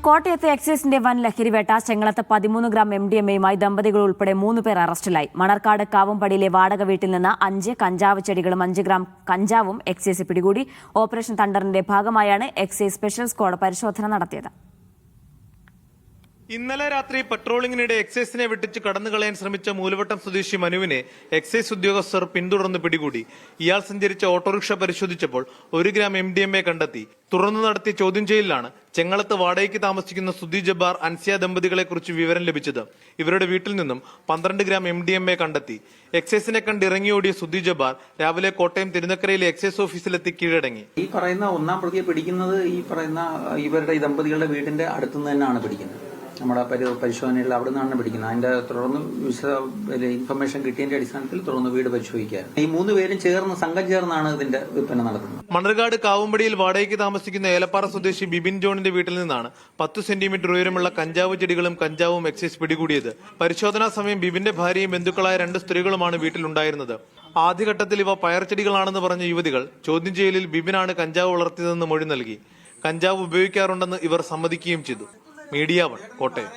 കോട്ടയത്തെ എക്സൈസിന്റെ വൻ ലഹരിവേട്ട. ചെങ്ങളത്ത് 13 ഗ്രാം MDMA-യുമായി ദമ്പതികൾ ഉൾപ്പെടെ 3 പേർ അറസ്റ്റിലായി. മണർക്കാട് കാവുംപടിയിലെ വാടക വീട്ടിൽ നിന്ന് 5 കഞ്ചാവ് ചെടികളും 5 ഗ്രാം കഞ്ചാവും എക്സൈസ് പിടികൂടി. ഓപ്പറേഷൻ തണ്ടറിന്റെ ഭാഗമായാണ് എക്സൈസ് സ്പെഷ്യൽ സ്ക്വാഡ് പരിശോധന നടത്തിയത്. ഇന്നലെ രാത്രി പട്രോളിംഗിനിടെ എക്സൈസിനെ വെട്ടിച്ച് കടന്നുകളയാൻ ശ്രമിച്ച മൂലവട്ടം സ്വദേശി മനുവിനെ എക്സൈസ് ഉദ്യോഗസ്ഥർ പിന്തുടർന്ന് പിടികൂടി. ഇയാൾ സഞ്ചരിച്ച ഓട്ടോറിക്ഷ പരിശോധിച്ചപ്പോൾ 1 ഗ്രാം MDMA കണ്ടെത്തി. തുടർന്ന് നടത്തിയ ചോദ്യം ചെയ്യലിലാണ് ചെങ്ങളത്ത് വാടകയ്ക്ക് താമസിക്കുന്ന സുധി ജബ്ബാർ, അൻസിയ ദമ്പതികളെക്കുറിച്ച് വിവരം ലഭിച്ചത്. ഇവരുടെ വീട്ടിൽ നിന്നും 12 ഗ്രാം MDMA കണ്ടെത്തി. എക്സൈസിനെ കണ്ട് ഇറങ്ങിയോടിയ സുധി ജബ്ബാർ രാവിലെ കോട്ടയം തിരുനക്കരയിലെ എക്സൈസ് ഓഫീസിലെത്തി കീഴടങ്ങി. ഈ പറയുന്ന ഒന്നാം പ്രതിയെ പിടിക്കുന്നത് ഇവരുടെ ദമ്പതികളുടെ വീടിന്റെ അടുത്തുനിന്ന് തന്നെയാണ് പിടിക്കുന്നത്. നമ്മുടെ പരിശോധനയിൽ അവിടെ നിന്നാണ് പിടിക്കുന്നത്. അതിന്റെ തുടർന്ന് ഇൻഫർമേഷൻ കിട്ടിയതിന്റെ അടിസ്ഥാനത്തിൽ തുടർന്ന് വീട് പരിശോധിക്കുകയാണ്. ഈ 3 പേരും സംഘം ചേർന്നാണ് ഇതിന്റെ വിൽപ്പന നടത്തുന്നത്. മണർകാട് കാവുംപടിയിൽ വാടകയ്ക്ക് താമസിക്കുന്ന ഏലപ്പാറ സ്വദേശി ബിബിൻ ജോണിന്റെ വീട്ടിൽ നിന്നാണ് 10 സെന്റിമീറ്റർ ഉയരമുള്ള കഞ്ചാവ് ചെടികളും കഞ്ചാവും എക്സൈസ് പിടികൂടിയത്. പരിശോധനാ സമയം ബിബിന്റെ ഭാര്യയും ബന്ധുക്കളായ 2 സ്ത്രീകളുമാണ് വീട്ടിലുണ്ടായിരുന്നത്. ആദ്യഘട്ടത്തിൽ ഇവ പയർച്ചെടികളാണെന്ന് പറഞ്ഞ യുവതികൾ ചോദ്യം ചെയ്യലിൽ ബിബിനാണ് കഞ്ചാവ് വളർത്തിയതെന്ന് മൊഴി നൽകി. കഞ്ചാവ് ഉപയോഗിക്കാറുണ്ടെന്ന് ഇവർ സമ്മതിക്കുകയും ചെയ്തു. മീഡിയ 1 കോട്ടയം.